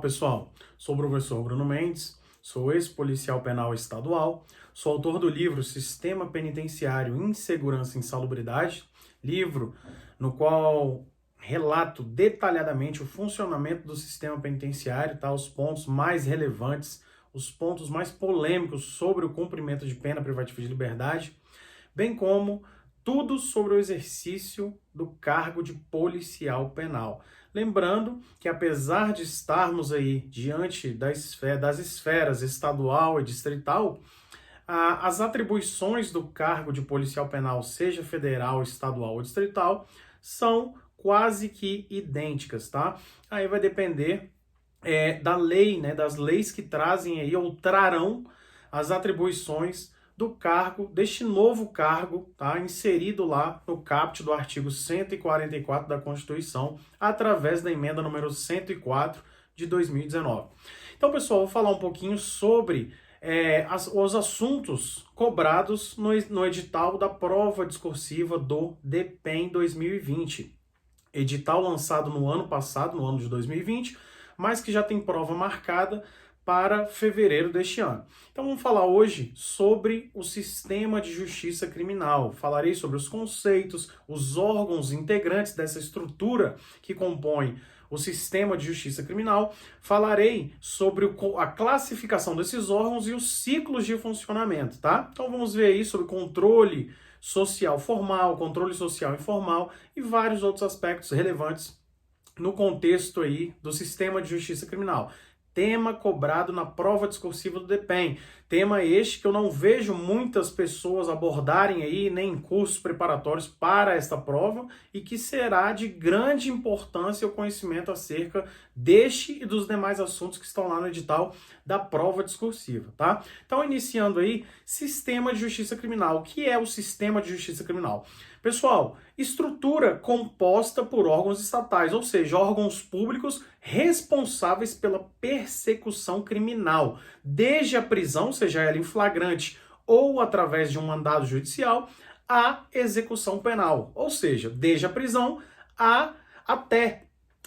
Pessoal, sou o professor Bruno Mendes, sou ex-policial penal estadual, sou autor do livro Sistema Penitenciário, Insegurança e Insalubridade, livro no qual relato detalhadamente o funcionamento do sistema penitenciário, tá? Os pontos mais relevantes, os pontos mais polêmicos sobre o cumprimento de pena privativa de liberdade, bem como tudo sobre o exercício do cargo de policial penal. Lembrando que apesar de estarmos aí diante das esferas estadual e distrital, as atribuições do cargo de policial penal, seja federal, estadual ou distrital, são quase que idênticas, tá? Aí vai depender da lei, né, das leis que trazem aí ou trarão as atribuições do cargo, deste novo cargo, tá, inserido lá no caput do artigo 144 da Constituição, através da emenda número 104 de 2019. Então, pessoal, vou falar um pouquinho sobre os assuntos cobrados no edital da prova discursiva do DPEM 2020. Edital lançado no ano passado, no ano de 2020, mas que já tem prova marcada para fevereiro deste ano. Então vamos falar hoje sobre o sistema de justiça criminal. Falarei sobre os conceitos, os órgãos integrantes dessa estrutura que compõe o sistema de justiça criminal. Falarei sobre a classificação desses órgãos e os ciclos de funcionamento, tá? Então vamos ver aí sobre controle social formal, controle social informal e vários outros aspectos relevantes no contexto aí do sistema de justiça criminal. Tema cobrado na prova discursiva do DPEM. Tema este que eu não vejo muitas pessoas abordarem aí, nem em cursos preparatórios para esta prova, e que será de grande importância o conhecimento acerca deste e dos demais assuntos que estão lá no edital da prova discursiva, tá? Então, iniciando aí, sistema de justiça criminal. O que é o sistema de justiça criminal? Pessoal, estrutura composta por órgãos estatais, ou seja, órgãos públicos responsáveis pela persecução criminal, desde a prisão, seja ela em flagrante ou através de um mandado judicial, à execução penal, ou seja, desde a prisão até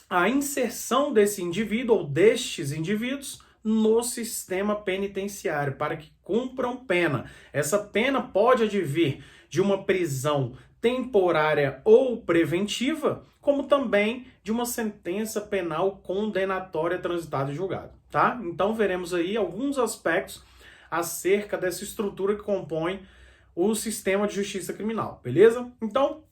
a inserção desse indivíduo ou destes indivíduos no sistema penitenciário, para que cumpram pena. Essa pena pode advir de uma prisão temporária ou preventiva, como também de uma sentença penal condenatória transitada e julgada, tá? Então veremos aí alguns aspectos acerca dessa estrutura que compõe o sistema de justiça criminal, beleza? Então,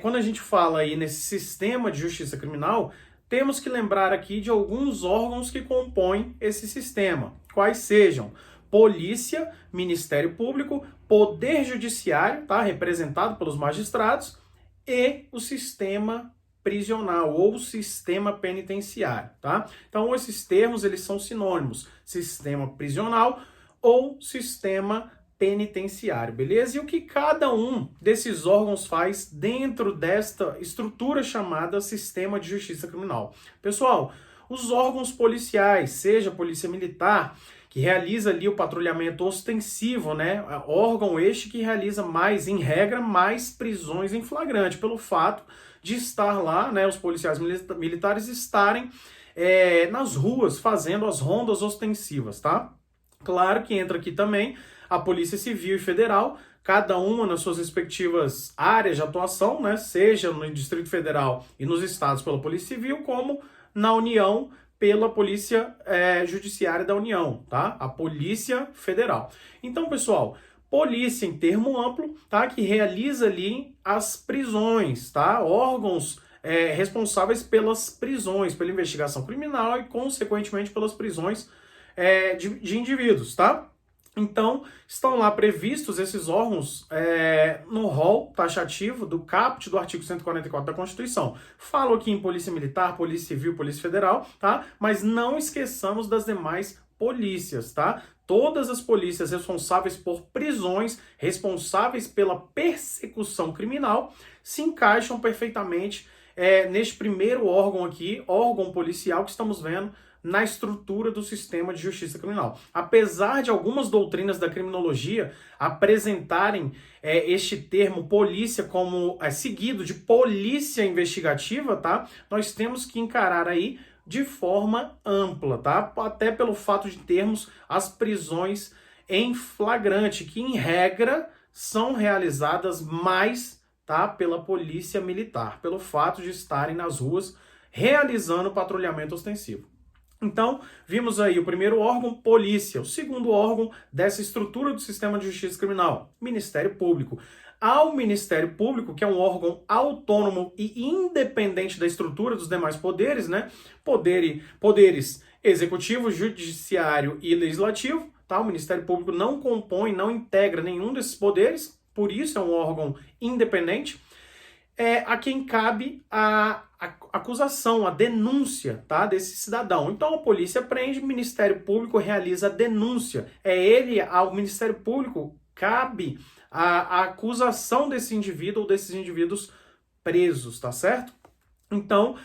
quando a gente fala aí nesse sistema de justiça criminal, temos que lembrar aqui de alguns órgãos que compõem esse sistema, quais sejam Polícia, Ministério Público, Poder Judiciário, tá, representado pelos magistrados, e o sistema prisional ou sistema penitenciário, tá? Então esses termos eles são sinônimos, sistema prisional ou sistema penitenciário, beleza? E o que cada um desses órgãos faz dentro desta estrutura chamada sistema de justiça criminal? Pessoal, os órgãos policiais, seja a Polícia Militar, que realiza ali o patrulhamento ostensivo, né? Órgão este que realiza mais, em regra, mais prisões em flagrante, pelo fato de estar lá, né? Os policiais militares estarem nas ruas fazendo as rondas ostensivas, tá? Claro que entra aqui também a Polícia Civil e Federal, cada uma nas suas respectivas áreas de atuação, né? Seja no Distrito Federal e nos estados pela Polícia Civil, como na União pela Polícia Judiciária da União, tá? A Polícia Federal. Então, pessoal, polícia em termo amplo, tá? Que realiza ali as prisões, tá? Órgãos responsáveis pelas prisões, pela investigação criminal e, consequentemente, pelas prisões de indivíduos, tá? Então, estão lá previstos esses órgãos no rol taxativo do caput do artigo 144 da Constituição. Falo aqui em Polícia Militar, Polícia Civil, Polícia Federal, tá? Mas não esqueçamos das demais polícias, tá? Todas as polícias responsáveis por prisões, responsáveis pela persecução criminal, se encaixam perfeitamente neste primeiro órgão aqui, órgão policial que estamos vendo na estrutura do sistema de justiça criminal. Apesar de algumas doutrinas da criminologia apresentarem este termo polícia como seguido de polícia investigativa, tá? Nós temos que encarar aí de forma ampla, tá? Até pelo fato de termos as prisões em flagrante, que em regra são realizadas mais, tá, pela polícia militar, pelo fato de estarem nas ruas realizando patrulhamento ostensivo. Então, vimos aí o primeiro órgão, polícia. O segundo órgão dessa estrutura do sistema de justiça criminal, Ministério Público. Ao Ministério Público, que é um órgão autônomo e independente da estrutura dos demais poderes, né? Poderes executivo, judiciário e legislativo, tá? O Ministério Público não compõe, não integra nenhum desses poderes, por isso é um órgão independente. É a quem cabe a acusação, a denúncia, tá, desse cidadão. Então a polícia prende, o Ministério Público realiza a denúncia. Ao Ministério Público cabe a acusação desse indivíduo ou desses indivíduos presos, tá certo? Então,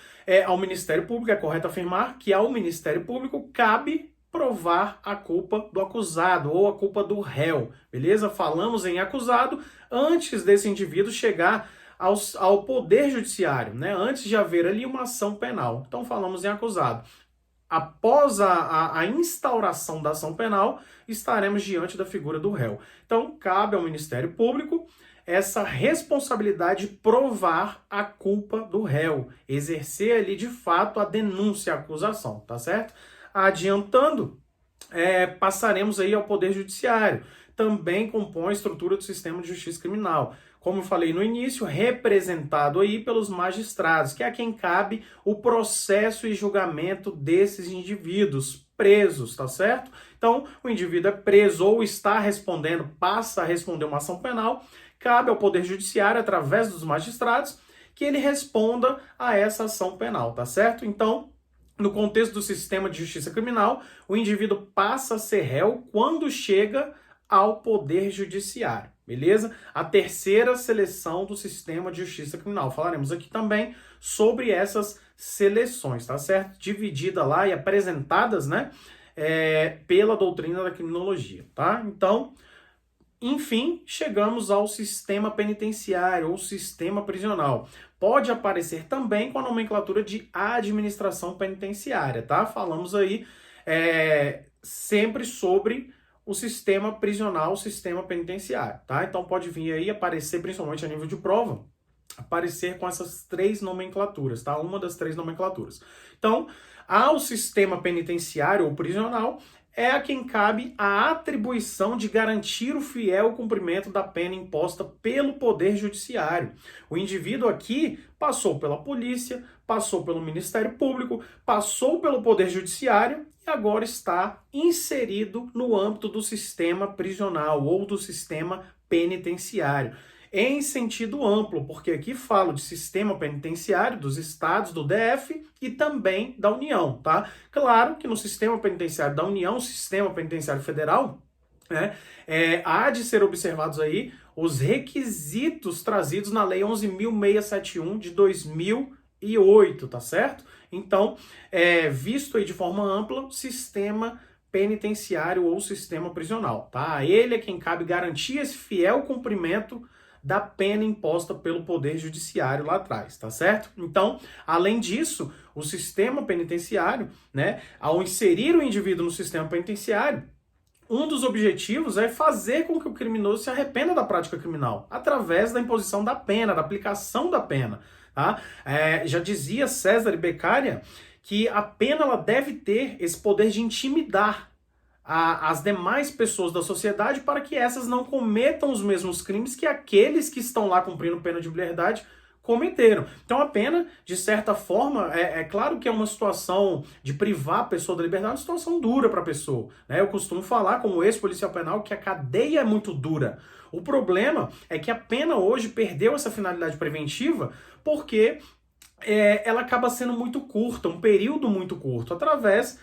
ao Ministério Público, é correto afirmar que ao Ministério Público cabe provar a culpa do acusado ou a culpa do réu, beleza? Falamos em acusado antes desse indivíduo chegar ao Poder Judiciário, né? Antes de haver ali uma ação penal. Então falamos em acusado. Após a instauração da ação penal, estaremos diante da figura do réu. Então cabe ao Ministério Público essa responsabilidade de provar a culpa do réu, exercer ali de fato a denúncia, a acusação, tá certo? Adiantando, passaremos aí ao Poder Judiciário. Também compõe a estrutura do sistema de justiça criminal. Como eu falei no início, representado aí pelos magistrados, que é a quem cabe o processo e julgamento desses indivíduos presos, tá certo? Então, o indivíduo é preso ou está respondendo, passa a responder uma ação penal, cabe ao Poder Judiciário, através dos magistrados, que ele responda a essa ação penal, tá certo? Então, no contexto do sistema de justiça criminal, o indivíduo passa a ser réu quando chega ao Poder Judiciário, beleza? A terceira seleção do sistema de justiça criminal. Falaremos aqui também sobre essas seleções, tá certo? Dividida lá e apresentadas, né, pela doutrina da criminologia, tá? Então, enfim, chegamos ao sistema penitenciário ou sistema prisional. Pode aparecer também com a nomenclatura de administração penitenciária, tá? Falamos aí sempre sobre o sistema prisional, o sistema penitenciário, tá? Então pode vir aí aparecer, principalmente a nível de prova, aparecer com essas três nomenclaturas, tá? Uma das três nomenclaturas. Então, ao sistema penitenciário ou prisional, é a quem cabe a atribuição de garantir o fiel cumprimento da pena imposta pelo Poder Judiciário. O indivíduo aqui passou pela polícia, passou pelo Ministério Público, passou pelo Poder Judiciário e agora está inserido no âmbito do sistema prisional ou do sistema penitenciário. Em sentido amplo, porque aqui falo de sistema penitenciário dos estados, do DF e também da União, tá? Claro que no sistema penitenciário da União, sistema penitenciário federal, né, há de ser observados aí os requisitos trazidos na Lei 11.671 de 2008, tá certo? Então, visto aí de forma ampla, o sistema penitenciário ou sistema prisional, tá? A ele é quem cabe garantir esse fiel cumprimento da pena imposta pelo Poder Judiciário lá atrás, tá certo? Então, além disso, o sistema penitenciário, né, ao inserir o indivíduo no sistema penitenciário, um dos objetivos é fazer com que o criminoso se arrependa da prática criminal, através da imposição da pena, da aplicação da pena, tá? Já dizia César Beccaria que a pena ela deve ter esse poder de intimidar as demais pessoas da sociedade para que essas não cometam os mesmos crimes que aqueles que estão lá cumprindo pena de liberdade cometeram. Então a pena, de certa forma, é claro que é uma situação de privar a pessoa da liberdade, uma situação dura para a pessoa, né? Eu costumo falar, como ex-policial penal, que a cadeia é muito dura. O problema é que a pena hoje perdeu essa finalidade preventiva porque ela acaba sendo muito curta, um período muito curto, através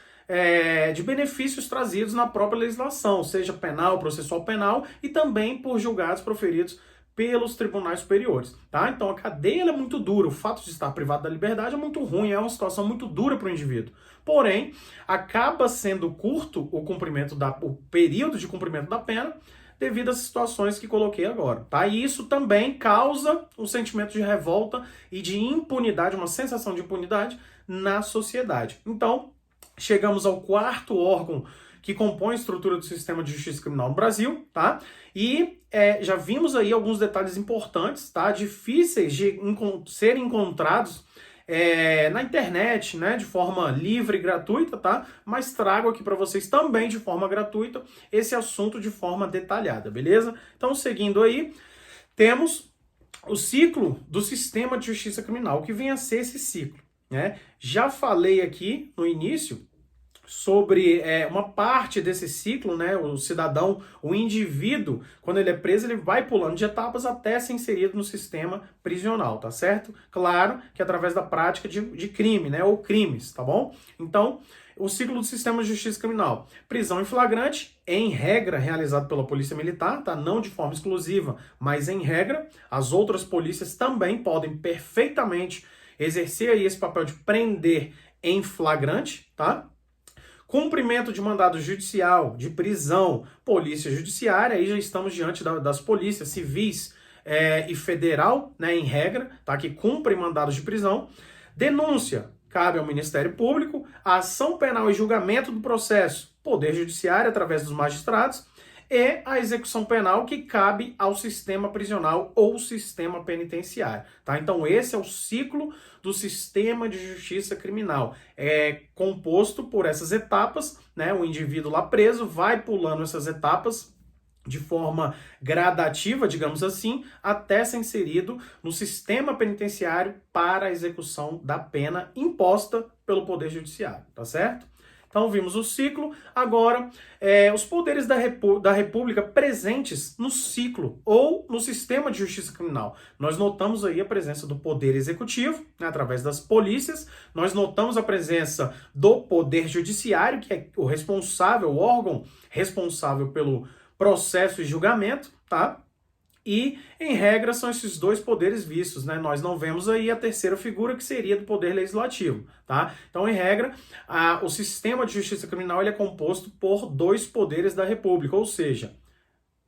de benefícios trazidos na própria legislação, seja penal, processual penal e também por julgados proferidos pelos tribunais superiores, tá? Então a cadeia é muito dura, o fato de estar privado da liberdade é muito ruim, é uma situação muito dura para o indivíduo. Porém, acaba sendo curto o período de cumprimento da pena devido às situações que coloquei agora, tá? E isso também causa um sentimento de revolta e de impunidade, uma sensação de impunidade na sociedade. Então, chegamos ao quarto órgão que compõe a estrutura do sistema de justiça criminal no Brasil, tá? E já vimos aí alguns detalhes importantes, tá? Difíceis de serem encontrados na internet, né? De forma livre e gratuita, tá? Mas trago aqui para vocês também de forma gratuita esse assunto de forma detalhada, beleza? Então, seguindo aí, temos o ciclo do sistema de justiça criminal, que vem a ser esse ciclo, né? Já falei aqui no início sobre uma parte desse ciclo, né? O cidadão, o indivíduo, quando ele é preso, ele vai pulando de etapas até ser inserido no sistema prisional, tá certo? Claro que através da prática de crime, né? Ou crimes, tá bom? Então, o ciclo do sistema de justiça criminal. Prisão em flagrante, em regra, realizado pela Polícia Militar, tá? Não de forma exclusiva, mas em regra. As outras polícias também podem perfeitamente exercer aí esse papel de prender em flagrante, tá? Cumprimento de mandado judicial, de prisão, polícia judiciária, aí já estamos diante das polícias civis e federal, né, em regra, tá, que cumprem mandados de prisão. Denúncia, cabe ao Ministério Público. A ação penal e julgamento do processo, Poder Judiciário, através dos magistrados. E a execução penal, que cabe ao sistema prisional ou sistema penitenciário, tá? Então esse é o ciclo do sistema de justiça criminal. É composto por essas etapas, né? O indivíduo lá preso vai pulando essas etapas de forma gradativa, digamos assim, até ser inserido no sistema penitenciário para a execução da pena imposta pelo Poder Judiciário, tá certo? Então vimos o ciclo. Agora, os poderes da República presentes no ciclo ou no sistema de justiça criminal. Nós notamos aí a presença do Poder Executivo, né, através das polícias. Nós notamos a presença do Poder Judiciário, que é o responsável, o órgão responsável pelo processo e julgamento, tá? E, em regra, são esses dois poderes vistos, né? Nós não vemos aí a terceira figura, que seria do poder legislativo, tá? Então, em regra, o sistema de justiça criminal ele é composto por dois poderes da República, ou seja,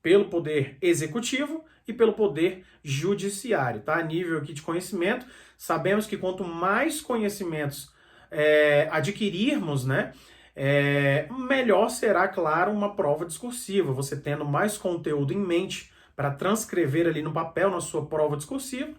pelo poder executivo e pelo poder judiciário, tá? A nível aqui de conhecimento, sabemos que quanto mais conhecimentos adquirirmos, né? Melhor será, claro, uma prova discursiva, você tendo mais conteúdo em mente para transcrever ali no papel, na sua prova discursiva,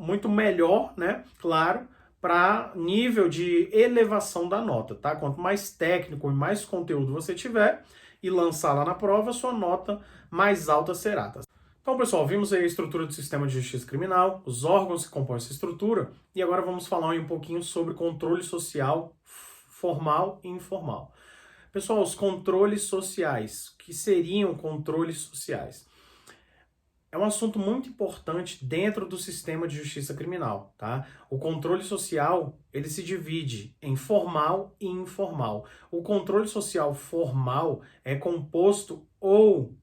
muito melhor, né? Claro, para nível de elevação da nota, tá? Quanto mais técnico e mais conteúdo você tiver e lançar lá na prova, sua nota mais alta será, tá? Então, pessoal, vimos aí a estrutura do sistema de justiça criminal, os órgãos que compõem essa estrutura, e agora vamos falar um pouquinho sobre controle social formal e informal. Pessoal, os controles sociais, o que seriam controles sociais? É um assunto muito importante dentro do sistema de justiça criminal, tá? O controle social, ele se divide em formal e informal. O controle social formal é composto ou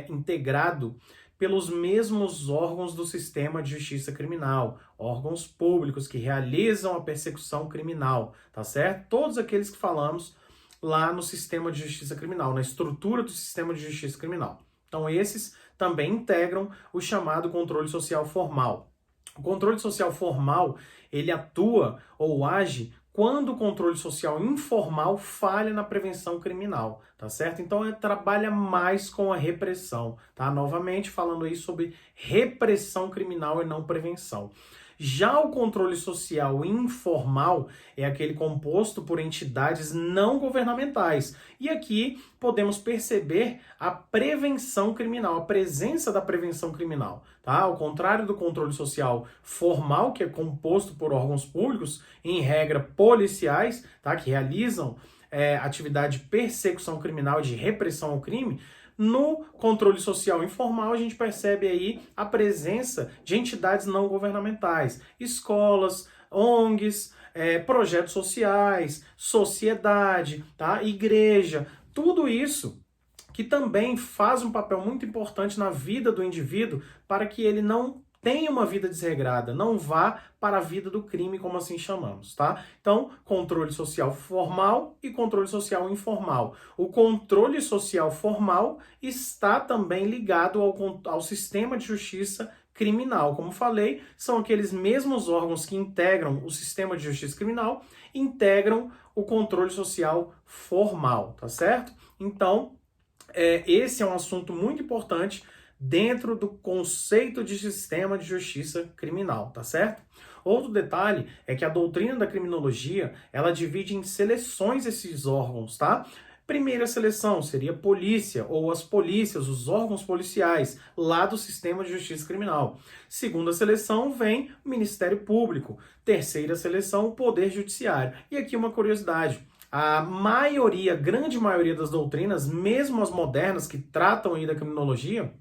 integrado pelos mesmos órgãos do sistema de justiça criminal, órgãos públicos que realizam a persecução criminal, tá certo? Todos aqueles que falamos lá no sistema de justiça criminal, na estrutura do sistema de justiça criminal. Então esses também integram o chamado controle social formal. O controle social formal, ele atua ou age quando o controle social informal falha na prevenção criminal, tá certo? Então ele trabalha mais com a repressão, tá? Novamente falando aí sobre repressão criminal e não prevenção. Já o controle social informal é aquele composto por entidades não governamentais. E aqui podemos perceber a prevenção criminal, a presença da prevenção criminal, tá? Ao contrário do controle social formal, que é composto por órgãos públicos, em regra policiais, tá? Que realizam atividade de persecução criminal e de repressão ao crime. No controle social informal, a gente percebe aí a presença de entidades não governamentais, escolas, ONGs, projetos sociais, sociedade, tá? Igreja, tudo isso que também faz um papel muito importante na vida do indivíduo para que ele não tenha uma vida desregrada, não vá para a vida do crime, como assim chamamos, tá? Então, controle social formal e controle social informal. O controle social formal está também ligado ao sistema de justiça criminal. Como falei, são aqueles mesmos órgãos que integram o sistema de justiça criminal, integram o controle social formal, tá certo? Então, esse é um assunto muito importante dentro do conceito de sistema de justiça criminal, tá certo? Outro detalhe é que a doutrina da criminologia, ela divide em seleções esses órgãos, tá? Primeira seleção seria polícia ou as polícias, os órgãos policiais, lá do sistema de justiça criminal. Segunda seleção vem o Ministério Público. Terceira seleção, o Poder Judiciário. E aqui uma curiosidade. A maioria, grande maioria das doutrinas, mesmo as modernas que tratam aí da criminologia,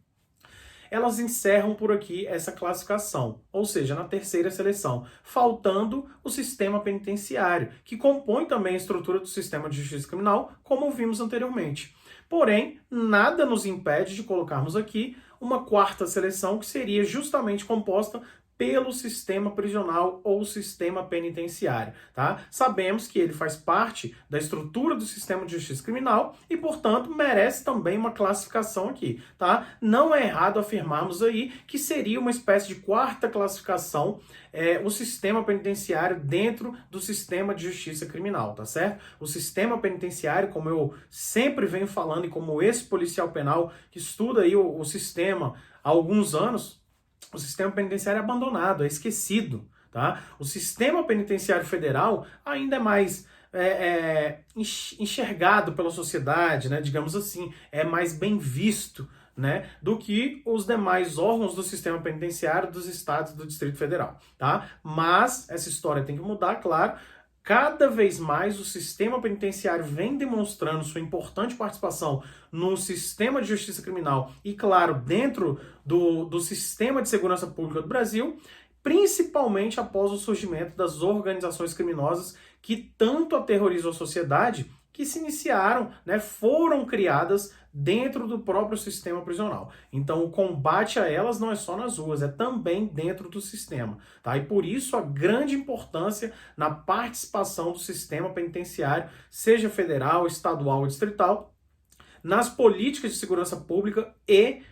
elas encerram por aqui essa classificação, ou seja, na terceira seleção, faltando o sistema penitenciário, que compõe também a estrutura do sistema de justiça criminal, como vimos anteriormente. Porém, nada nos impede de colocarmos aqui uma quarta seleção, que seria justamente composta pelo sistema prisional ou sistema penitenciário, tá? Sabemos que ele faz parte da estrutura do sistema de justiça criminal e, portanto, merece também uma classificação aqui, tá? Não é errado afirmarmos aí que seria uma espécie de quarta classificação o sistema penitenciário dentro do sistema de justiça criminal, tá certo? O sistema penitenciário, como eu sempre venho falando e como esse policial penal que estuda aí o sistema há alguns anos, o sistema penitenciário é abandonado, é esquecido, tá? O sistema penitenciário federal ainda é mais enxergado pela sociedade, né? Digamos assim, é mais bem visto, né, do que os demais órgãos do sistema penitenciário dos estados do Distrito Federal, tá? Mas essa história tem que mudar, claro. Cada vez mais o sistema penitenciário vem demonstrando sua importante participação no sistema de justiça criminal e, claro, dentro do sistema de segurança pública do Brasil, principalmente após o surgimento das organizações criminosas que tanto aterrorizam a sociedade, que se iniciaram, né, foram criadas dentro do próprio sistema prisional. Então, o combate a elas não é só nas ruas, é também dentro do sistema, tá? E por isso a grande importância na participação do sistema penitenciário, seja federal, estadual ou distrital, nas políticas de segurança pública e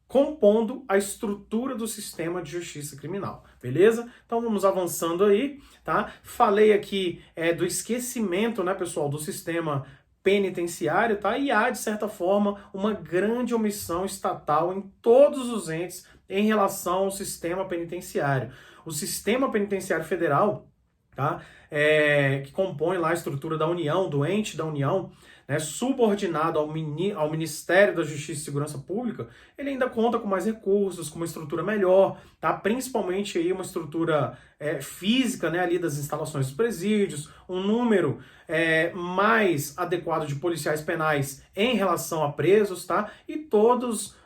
compondo a estrutura do sistema de justiça criminal, beleza? Então vamos avançando aí, tá? Falei aqui do esquecimento, né, pessoal, do sistema penitenciário, tá? E há, de certa forma, uma grande omissão estatal em todos os entes em relação ao sistema penitenciário. O sistema penitenciário federal, tá? Que compõe lá a estrutura da União, do ente da União, né, subordinado ao Ministério da Justiça e Segurança Pública, ele ainda conta com mais recursos, com uma estrutura melhor, tá? Principalmente aí uma estrutura física, né, ali das instalações dos presídios, um número mais adequado de policiais penais em relação a presos, tá? E todos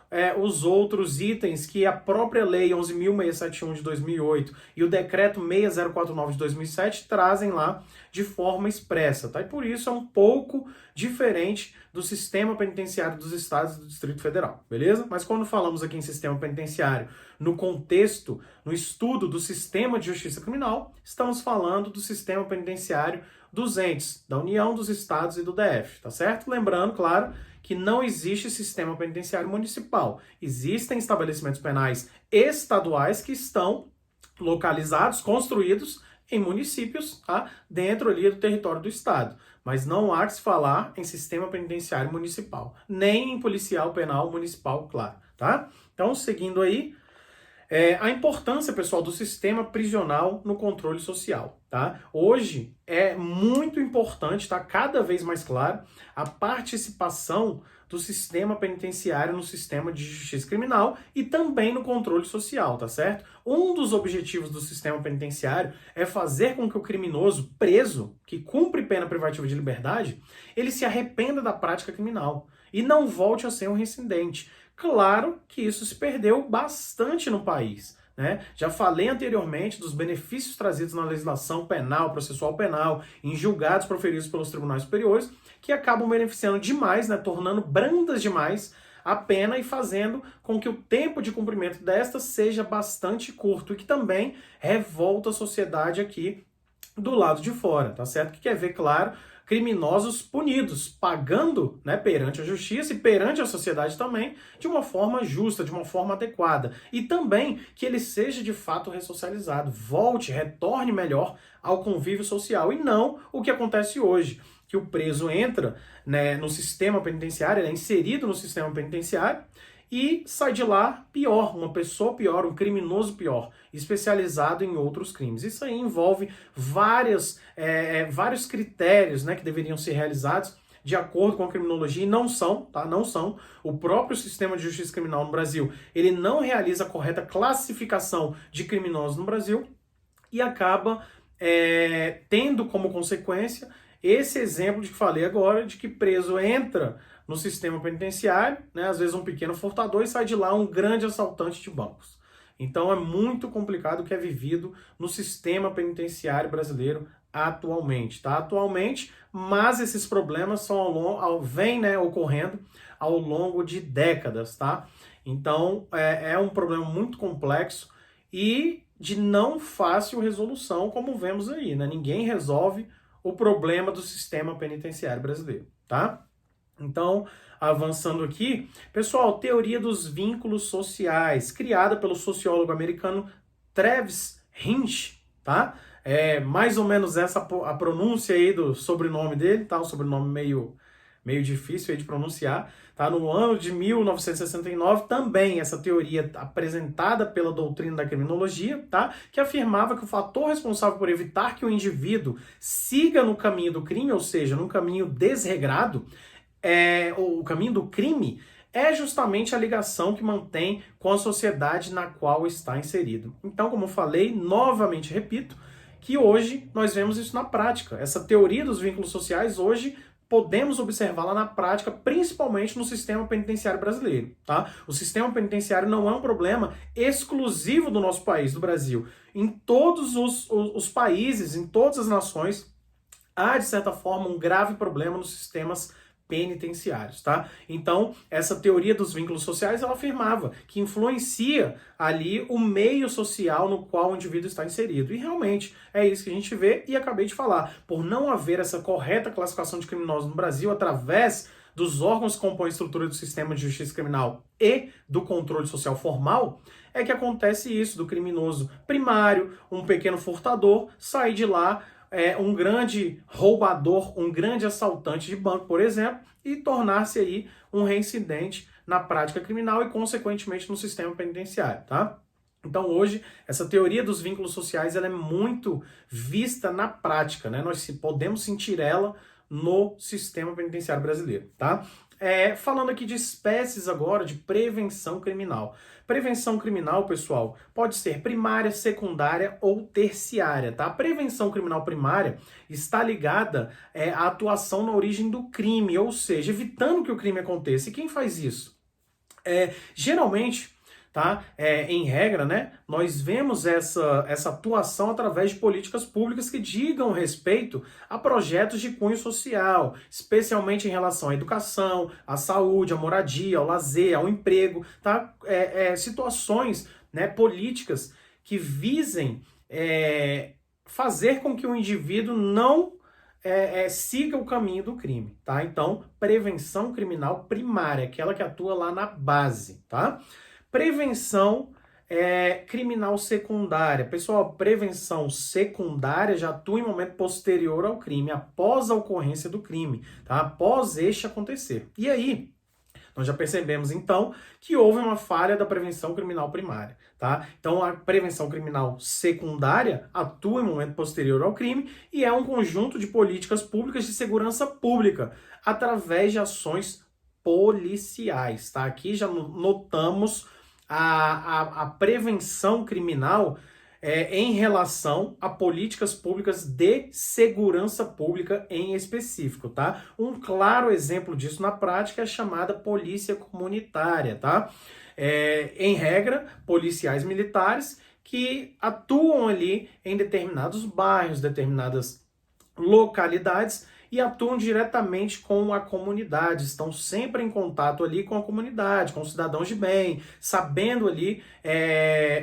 os outros itens que a própria Lei 11.671 de 2008 e o Decreto 6049 de 2007 trazem lá de forma expressa, tá? E por isso é um pouco diferente do sistema penitenciário dos estados e do Distrito Federal, beleza? Mas quando falamos aqui em sistema penitenciário, no contexto, no estudo do sistema de justiça criminal, estamos falando do sistema penitenciário dos entes da União, dos estados e do DF, tá certo? Lembrando, claro, que não existe sistema penitenciário municipal. Existem estabelecimentos penais estaduais que estão localizados, construídos em municípios, tá? Dentro ali do território do estado. Mas não há de se falar em sistema penitenciário municipal, nem em policial penal municipal, claro, tá? Então, seguindo aí, a importância, pessoal, do sistema prisional no controle social, tá? Hoje é muito importante, tá? Cada vez mais claro, a participação do sistema penitenciário no sistema de justiça criminal e também no controle social, tá certo? Um dos objetivos do sistema penitenciário é fazer com que o criminoso preso, que cumpre pena privativa de liberdade, ele se arrependa da prática criminal e não volte a ser um reincidente. Claro que isso se perdeu bastante no país, né? Já falei anteriormente dos benefícios trazidos na legislação penal, processual penal, em julgados proferidos pelos tribunais superiores, que acabam beneficiando demais, né? Tornando brandas demais a pena e fazendo com que o tempo de cumprimento desta seja bastante curto e que também revolta a sociedade aqui do lado de fora, tá certo? Que quer ver, claro, criminosos punidos, pagando, né, perante a justiça e perante a sociedade também, de uma forma justa, de uma forma adequada. E também que ele seja de fato ressocializado, volte, retorne melhor ao convívio social, e não o que acontece hoje, que o preso entra, né, no sistema penitenciário, ele é inserido no sistema penitenciário, e sai de lá pior, uma pessoa pior, um criminoso pior, especializado em outros crimes. Isso aí envolve vários critérios, né, que deveriam ser realizados de acordo com a criminologia, e não são, tá? Não são. O próprio sistema de justiça criminal no Brasil, ele não realiza a correta classificação de criminosos no Brasil e acaba tendo como consequência esse exemplo de que falei agora, de que preso entra no sistema penitenciário, né, às vezes um pequeno furtador, e sai de lá um grande assaltante de bancos. Então é muito complicado o que é vivido no sistema penitenciário brasileiro atualmente, tá? Atualmente, mas esses problemas vêm, né, ocorrendo ao longo de décadas, tá? Então é um problema muito complexo e de não fácil resolução, como vemos aí, né? Ninguém resolve o problema do sistema penitenciário brasileiro, tá? Então, avançando aqui, pessoal, teoria dos vínculos sociais, criada pelo sociólogo americano Travis Hinch, tá? É mais ou menos essa a pronúncia aí do sobrenome dele, tá? Um sobrenome meio difícil aí de pronunciar, tá? No ano de 1969, também essa teoria apresentada pela doutrina da criminologia, tá? Que afirmava que o fator responsável por evitar que o indivíduo siga no caminho do crime, ou seja, num caminho desregrado, o caminho do crime, é justamente a ligação que mantém com a sociedade na qual está inserido. Então, como eu falei, novamente repito, que hoje nós vemos isso na prática. Essa teoria dos vínculos sociais hoje podemos observá-la na prática, principalmente no sistema penitenciário brasileiro, tá? O sistema penitenciário não é um problema exclusivo do nosso país, do Brasil. Em todos os países, em todas as nações, há, de certa forma, um grave problema nos sistemas penitenciários, tá? Então, essa teoria dos vínculos sociais, ela afirmava que influencia ali o meio social no qual o indivíduo está inserido. E realmente é isso que a gente vê e acabei de falar. Por não haver essa correta classificação de criminosos no Brasil através dos órgãos que compõem a estrutura do sistema de justiça criminal e do controle social formal, é que acontece isso, do criminoso primário, um pequeno furtador, sair de lá um grande roubador, um grande assaltante de banco, por exemplo, e tornar-se aí um reincidente na prática criminal e, consequentemente, no sistema penitenciário, tá? Então, hoje, essa teoria dos vínculos sociais, ela é muito vista na prática, né? Nós podemos sentir ela no sistema penitenciário brasileiro, tá? Falando aqui de espécies agora de prevenção criminal. Prevenção criminal, pessoal, pode ser primária, secundária ou terciária, tá? A prevenção criminal primária está ligada à atuação na origem do crime, ou seja, evitando que o crime aconteça. E quem faz isso? Geralmente, tá? Em regra, né, nós vemos essa atuação através de políticas públicas que digam respeito a projetos de cunho social, especialmente em relação à educação, à saúde, à moradia, ao lazer, ao emprego, tá? Situações, né, políticas que visem fazer com que o indivíduo não siga o caminho do crime, tá? Então, prevenção criminal primária, aquela que atua lá na base, tá? Prevenção criminal secundária. Pessoal, prevenção secundária já atua em momento posterior ao crime, após a ocorrência do crime, tá? Após este acontecer. E aí, nós já percebemos, então, que houve uma falha da prevenção criminal primária, tá? Então, a prevenção criminal secundária atua em momento posterior ao crime e é um conjunto de políticas públicas de segurança pública através de ações policiais, tá? Aqui já notamos a prevenção criminal em relação a políticas públicas de segurança pública em específico, tá? Um claro exemplo disso na prática é a chamada polícia comunitária, tá? Em regra, policiais militares que atuam ali em determinados bairros, determinadas localidades e atuam diretamente com a comunidade, estão sempre em contato ali com a comunidade, com os cidadãos de bem, sabendo ali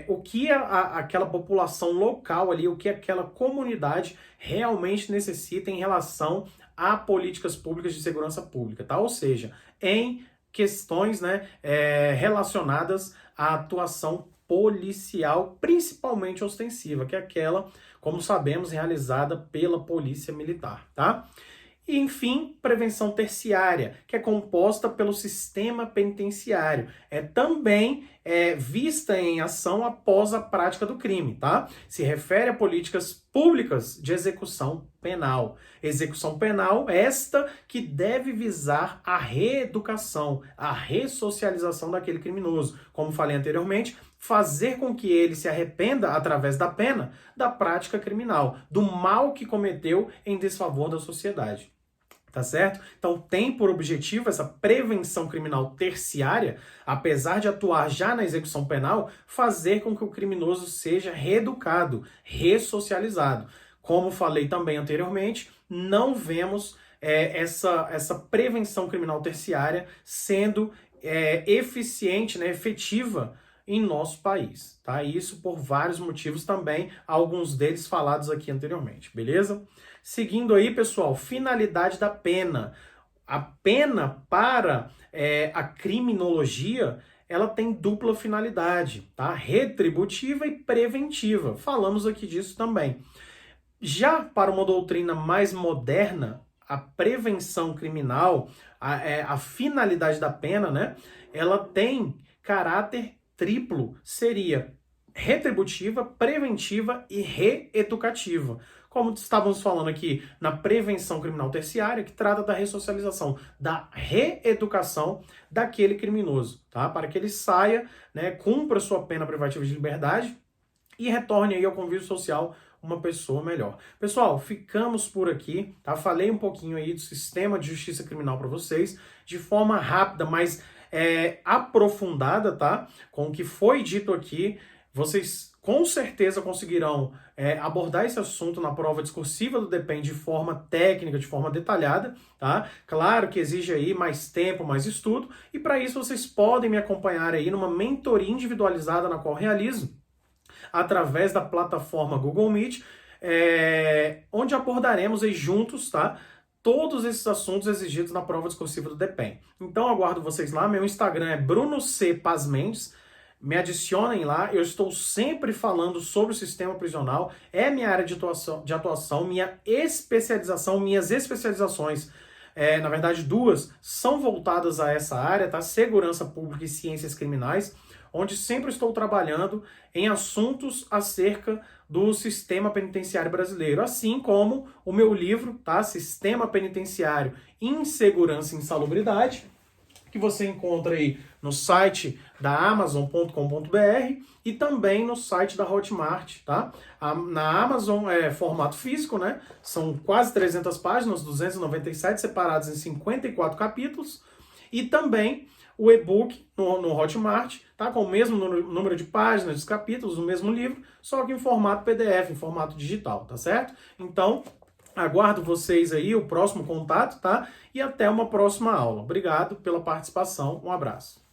o que aquela população local ali, o que aquela comunidade realmente necessita em relação a políticas públicas de segurança pública, tá? Ou seja, em questões, né, relacionadas à atuação policial, principalmente ostensiva, que é aquela, como sabemos, realizada pela Polícia Militar, tá? E, enfim, prevenção terciária, que é composta pelo sistema penitenciário. É também vista em ação após a prática do crime, tá? Se refere a políticas públicas de execução penal. Execução penal, esta que deve visar a reeducação, a ressocialização daquele criminoso. Como falei anteriormente, fazer com que ele se arrependa, através da pena, da prática criminal, do mal que cometeu em desfavor da sociedade. Tá certo? Então tem por objetivo essa prevenção criminal terciária, apesar de atuar já na execução penal, fazer com que o criminoso seja reeducado, ressocializado. Como falei também anteriormente, não vemos essa prevenção criminal terciária sendo eficiente, né, efetiva em nosso país, tá? Isso por vários motivos também, alguns deles falados aqui anteriormente, beleza? Seguindo aí, pessoal, finalidade da pena. A pena para a criminologia, ela tem dupla finalidade, tá? Retributiva e preventiva. Falamos aqui disso também. Já para uma doutrina mais moderna, a prevenção criminal, a finalidade da pena, né? Ela tem caráter triplo, seria retributiva, preventiva e reeducativa. Como estávamos falando aqui na prevenção criminal terciária, que trata da ressocialização, da reeducação daquele criminoso, tá? Para que ele saia, né, cumpra sua pena privativa de liberdade e retorne aí ao convívio social uma pessoa melhor. Pessoal, ficamos por aqui, tá? Falei um pouquinho aí do sistema de justiça criminal para vocês, de forma rápida, mas aprofundada, tá? Com o que foi dito aqui, vocês com certeza conseguirão abordar esse assunto na prova discursiva do DEPEN de forma técnica, de forma detalhada, tá? Claro que exige aí mais tempo, mais estudo, e para isso vocês podem me acompanhar aí numa mentoria individualizada na qual realizo através da plataforma Google Meet, onde abordaremos aí juntos, tá? Todos esses assuntos exigidos na prova discursiva do DEPEN. Então, aguardo vocês lá. Meu Instagram é Bruno C. Paz Mendes. Me adicionem lá. Eu estou sempre falando sobre o sistema prisional. É minha área de atuação, minha especialização, minhas especializações, na verdade, duas, são voltadas a essa área, tá? Segurança Pública e Ciências Criminais, onde sempre estou trabalhando em assuntos acerca do sistema penitenciário brasileiro, assim como o meu livro, tá? Sistema Penitenciário, Insegurança e Insalubridade, que você encontra aí no site da Amazon.com.br e também no site da Hotmart, tá? Na Amazon é formato físico, né? São quase 300 páginas, 297 separadas em 54 capítulos, e também o e-book no Hotmart, tá? Com o mesmo número de páginas, de capítulos, o mesmo livro, só que em formato PDF, em formato digital, tá certo? Então, aguardo vocês aí, o próximo contato, tá? E até uma próxima aula. Obrigado pela participação, um abraço.